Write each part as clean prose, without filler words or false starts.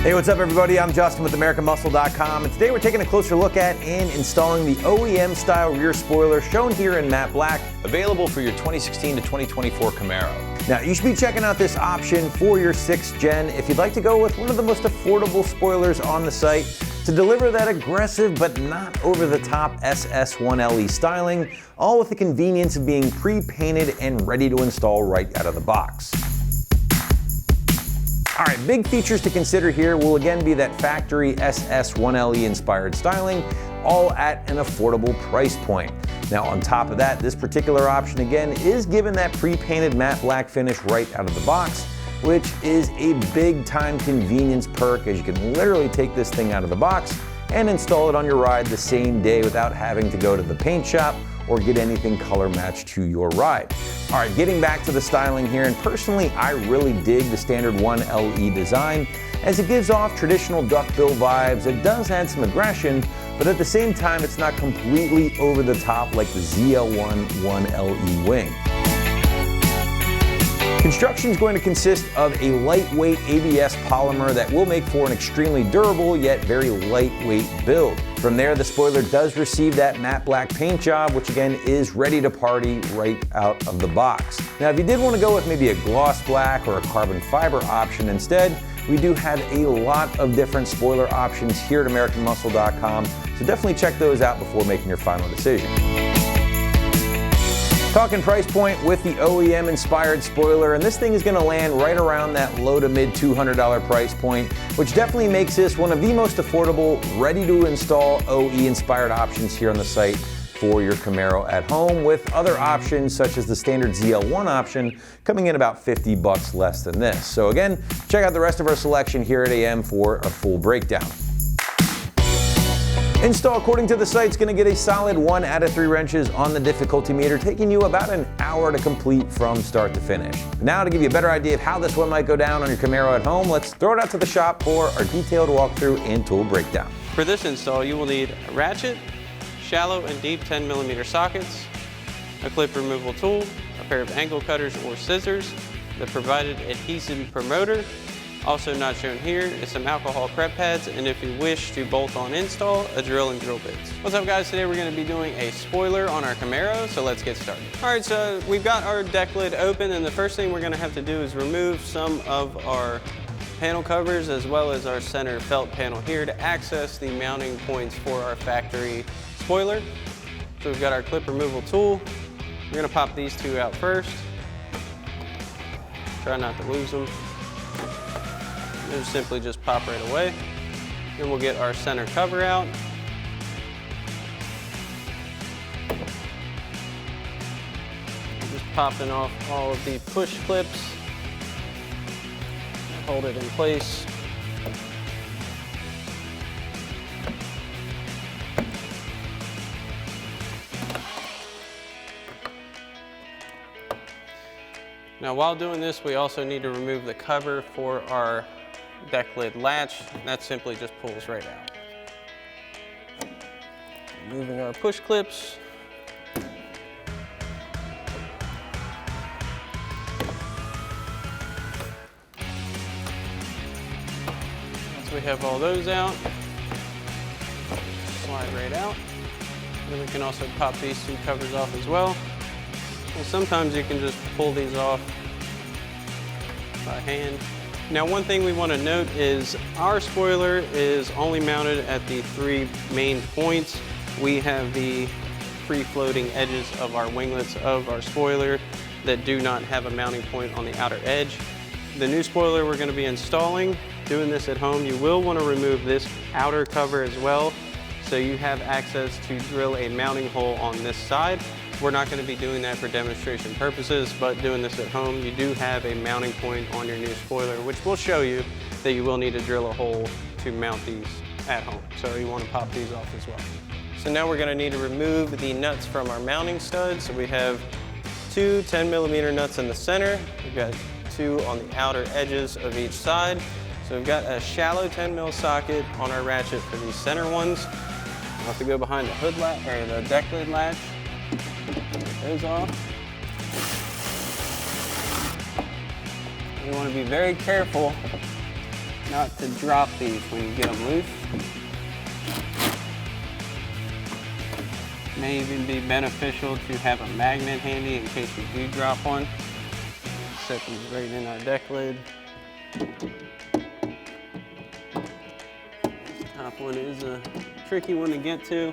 Hey, what's up everybody? I'm Justin with AmericanMuscle.com, and today we're taking a closer look at and installing the OEM style rear spoiler shown here in matte black, available for your 2016 to 2024 Camaro. Now, you should be checking out this option for your 6th gen if you'd like to go with one of the most affordable spoilers on the site to deliver that aggressive but not over-the-top SS1LE styling, all with the convenience of being pre-painted and ready to install right out of the box. All right, big features to consider here will again be that factory SS1LE inspired styling, all at an affordable price point. Now on top of that, this particular option again is given that pre-painted matte black finish right out of the box, which is a big time convenience perk, as you can literally take this thing out of the box and install it on your ride the same day without having to go to the paint shop or get anything color matched to your ride. All right, getting back to the styling here, and personally, I really dig the standard 1LE design as it gives off traditional duckbill vibes. It does add some aggression, but at the same time, it's not completely over the top like the ZL1 1LE wing. Construction is going to consist of a lightweight ABS polymer that will make for an extremely durable yet very lightweight build. From there, the spoiler does receive that matte black paint job, which again is ready to party right out of the box. Now, if you did want to go with maybe a gloss black or a carbon fiber option instead, we do have a lot of different spoiler options here at AmericanMuscle.com, so definitely check those out before making your final decision. Talking price point with the OEM inspired spoiler, and this thing is going to land right around that low to mid $200 price point, which definitely makes this one of the most affordable, ready to install OE inspired options here on the site for your Camaro at home, with other options such as the standard ZL1 option coming in about $50 less than this. So again, check out the rest of our selection here at AM for a full breakdown. Install, according to the site, is going to get a solid 1 out of 3 wrenches on the difficulty meter, taking you about an hour to complete from start to finish. Now, to give you a better idea of how this one might go down on your Camaro at home, let's throw it out to the shop for our detailed walkthrough and tool breakdown. For this install, you will need a ratchet, shallow and deep 10mm sockets, a clip removal tool, a pair of angle cutters or scissors, the provided adhesive promoter, also not shown here is some alcohol prep pads, and if you wish to bolt-on install, a drill and drill bits. What's up guys, today we're going to be doing a spoiler on our Camaro, so let's get started. Alright, so we've got our deck lid open, and the first thing we're going to have to do is remove some of our panel covers as well as our center felt panel here to access the mounting points for our factory spoiler. So we've got our clip removal tool. We're going to pop these two out first. Try not to lose them. They'll simply just pop right away. Then we'll get our center cover out. Just popping off all of the push clips. Hold it in place. Now, while doing this, we also need to remove the cover for our deck lid latch. That simply just pulls right out. Removing our push clips. Once we have all those out, slide right out. Then we can also pop these two covers off as well. And sometimes you can just pull these off by hand. Now, one thing we want to note is our spoiler is only mounted at the 3 main points. We have the free-floating edges of our winglets of our spoiler that do not have a mounting point on the outer edge. The new spoiler we're going to be installing, doing this at home, you will want to remove this outer cover as well, so you have access to drill a mounting hole on this side. We're not going to be doing that for demonstration purposes, but doing this at home, you do have a mounting point on your new spoiler, which will show you that you will need to drill a hole to mount these at home. So you want to pop these off as well. So now we're going to need to remove the nuts from our mounting studs. So we have 2 10mm nuts in the center. We've got 2 on the outer edges of each side. So we've got a shallow 10mm socket on our ratchet for these center ones. We'll have to go behind the hood latch or the deck lid latch. Get those off. You want to be very careful not to drop these when you get them loose. May even be beneficial to have a magnet handy in case you do drop one. Set these right in our deck lid. Top one is a tricky one to get to.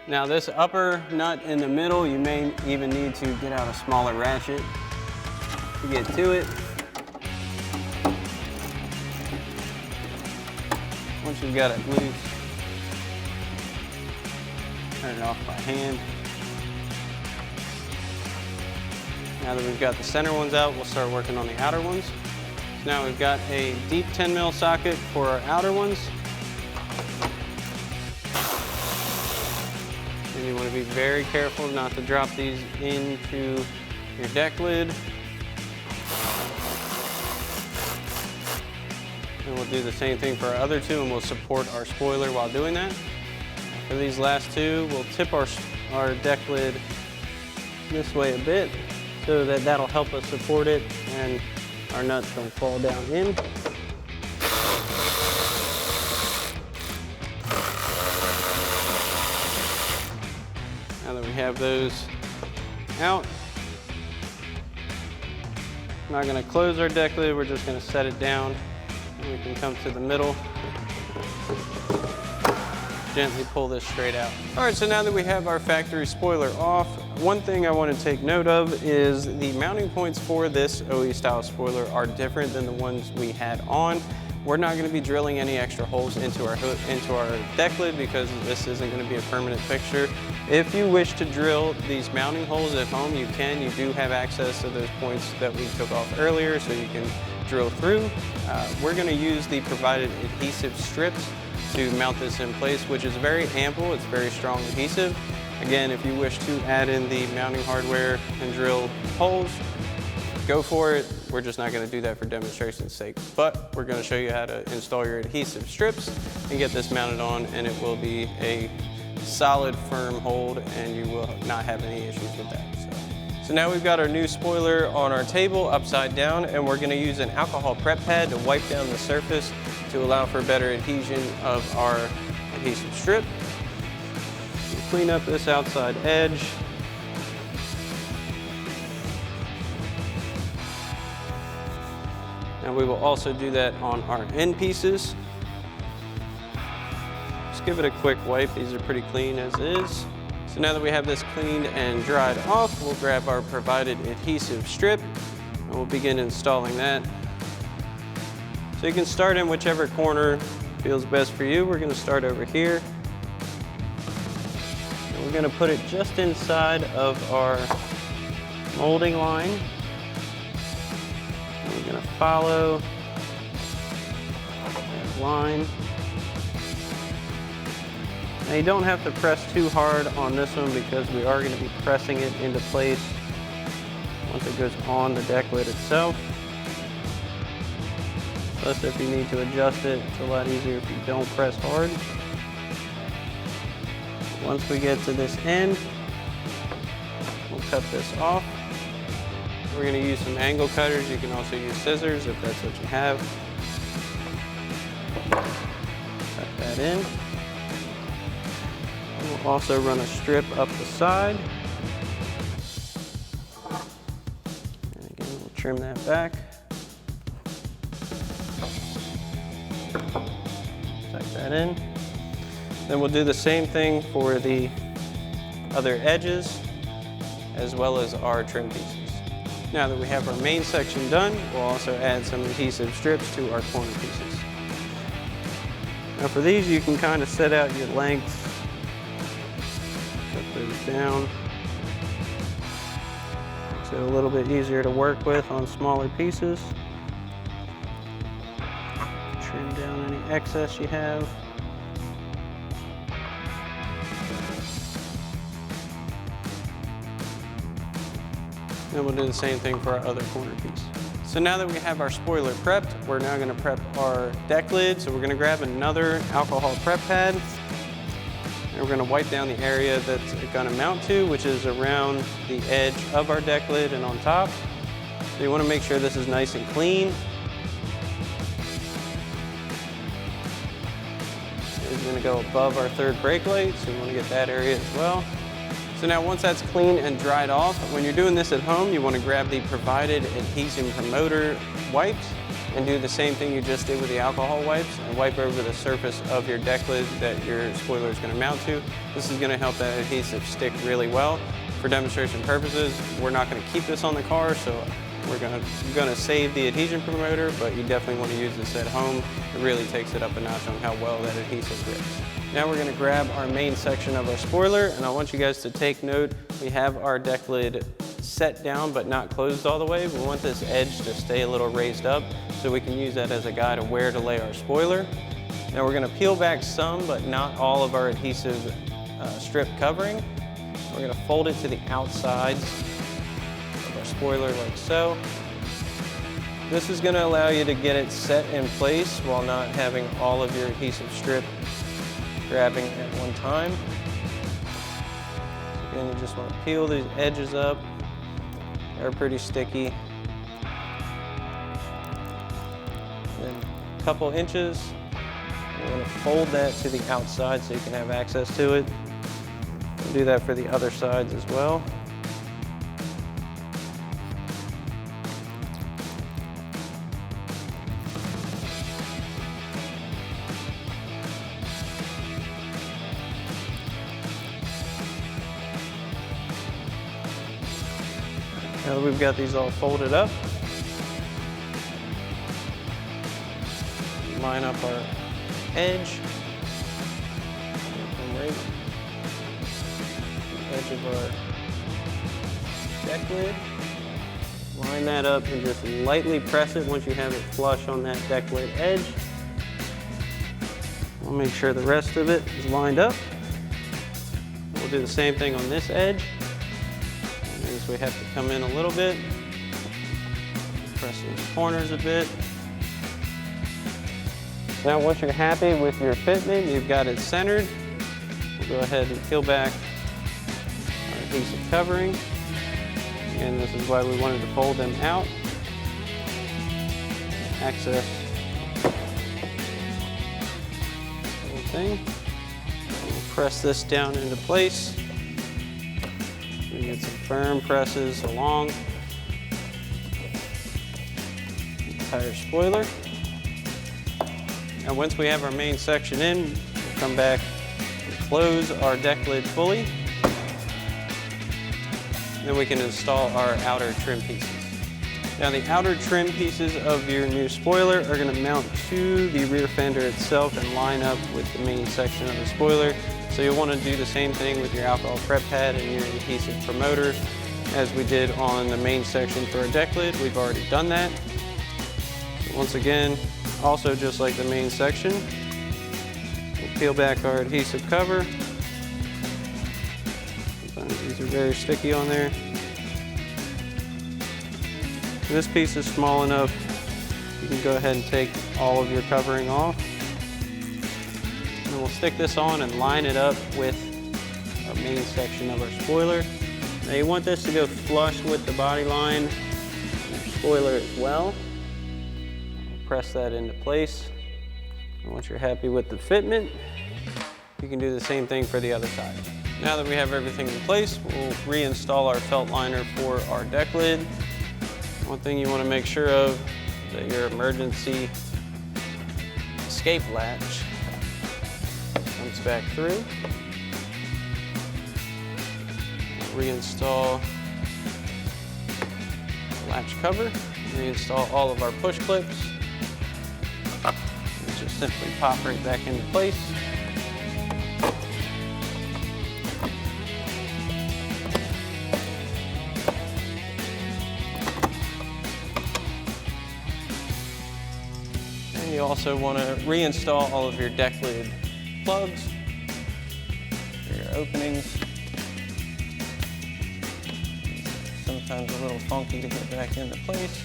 Now this upper nut in the middle, you may even need to get out a smaller ratchet to get to it. Once you've got it loose, turn it off by hand. Now that we've got the center ones out, we'll start working on the outer ones. So now we've got a deep 10 mil socket for our outer ones. And you want to be very careful not to drop these into your deck lid. And we'll do the same thing for our other two, and we'll support our spoiler while doing that. For these last two, we'll tip our deck lid this way a bit so that that'll help us support it and our nuts don't fall down in. Now that we have those out, I'm not going to close our deck lid, we're just going to set it down. And we can come to the middle, gently pull this straight out. All right, so now that we have our factory spoiler off, one thing I want to take note of is the mounting points for this OE style spoiler are different than the ones we had on. We're not going to be drilling any extra holes into our deck lid because this isn't going to be a permanent fixture. If you wish to drill these mounting holes at home, you can. You do have access to those points that we took off earlier, so you can drill through. We're going to use the provided adhesive strips to mount this in place, which is very ample. It's very strong adhesive. Again, if you wish to add in the mounting hardware and drill holes, go for it. We're just not going to do that for demonstration's sake, but we're going to show you how to install your adhesive strips and get this mounted on, and it will be a solid, firm hold, and you will not have any issues with that. So now we've got our new spoiler on our table upside down, and we're going to use an alcohol prep pad to wipe down the surface to allow for better adhesion of our adhesive strip. We'll clean up this outside edge. And we will also do that on our end pieces. Just give it a quick wipe. These are pretty clean as is. So now that we have this cleaned and dried off, we'll grab our provided adhesive strip and we'll begin installing that. So you can start in whichever corner feels best for you. We're going to start over here. And we're going to put it just inside of our molding line. And we're going to follow that line. Now you don't have to press too hard on this one because we are going to be pressing it into place once it goes on the deck lid itself. Plus, if you need to adjust it, it's a lot easier if you don't press hard. Once we get to this end, we'll cut this off. We're going to use some angle cutters. You can also use scissors if that's what you have. Cut that in. We'll also run a strip up the side. And again, we'll trim that back. Tuck that in. Then we'll do the same thing for the other edges as well as our trim pieces. Now that we have our main section done, we'll also add some adhesive strips to our corner pieces. Now for these, you can kind of set out your lengths. Cut those down. Makes it a little bit easier to work with on smaller pieces. Trim down any excess you have. And we'll do the same thing for our other corner piece. So now that we have our spoiler prepped, we're now going to prep our deck lid. So we're going to grab another alcohol prep pad. And And we're going to wipe down the area that's going to mount to, which is around the edge of our deck lid and on top. So you want to make sure this is nice and clean. It's going to go above our third brake light, so you want to get that area as well. So now once that's clean and dried off, when you're doing this at home, you want to grab the provided adhesion promoter wipes and do the same thing you just did with the alcohol wipes and wipe over the surface of your deck lid that your spoiler is going to mount to. This is going to help that adhesive stick really well. For demonstration purposes, we're not going to keep this on the car, so we're going to save the adhesion promoter, but you definitely want to use this at home. It really takes it up a notch on how well that adhesive grips. Now we're going to grab our main section of our spoiler, and I want you guys to take note. We have our deck lid set down but not closed all the way. We want this edge to stay a little raised up so we can use that as a guide of where to lay our spoiler. Now we're going to peel back some but not all of our adhesive strip covering. We're going to fold it to the outsides of our spoiler like so. This is going to allow you to get it set in place while not having all of your adhesive strip grabbing at one time. Again, you just want to peel these edges up. They're pretty sticky. Then a couple inches, you want to fold that to the outside so you can have access to it. And do that for the other sides as well. Now that we've got these all folded up, line up our edge, right the edge of our deck lid. Line that up and just lightly press it once you have it flush on that deck lid edge. We'll make sure the rest of it is lined up. We'll do the same thing on this edge. We have to come in a little bit, press those corners a bit. Now once you're happy with your fitment, you've got it centered, we'll go ahead and peel back our adhesive covering. Again, this is why we wanted to fold them out. Access the whole thing. We'll press this down into place. You get some firm presses along the entire spoiler. And once we have our main section in, we'll come back and close our deck lid fully. Then we can install our outer trim pieces. Now the outer trim pieces of your new spoiler are going to mount to the rear fender itself and line up with the main section of the spoiler. So you'll want to do the same thing with your alcohol prep pad and your adhesive promoter as we did on the main section for our deck lid. We've already done that. So once again, also just like the main section, we'll peel back our adhesive cover. Sometimes these are very sticky on there. This piece is small enough, you can go ahead and take all of your covering off. And we'll stick this on and line it up with our main section of our spoiler. Now you want this to go flush with the body line of your spoiler as well. Press that into place. And once you're happy with the fitment, you can do the same thing for the other side. Now that we have everything in place, we'll reinstall our felt liner for our deck lid. One thing you want to make sure of is that your emergency escape latch comes back through. Reinstall the latch cover. Reinstall all of our push clips. And just simply pop right back into place. And you also want to reinstall all of your deck lid plugs, your openings. Sometimes a little funky to get back into place.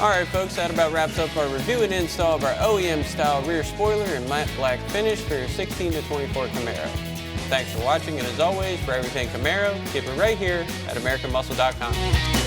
Alright folks, that about wraps up our review and install of our OEM style rear spoiler and matte black finish for your 16 to 24 Camaro. Thanks for watching, and as always, for everything Camaro, keep it right here at AmericanMuscle.com.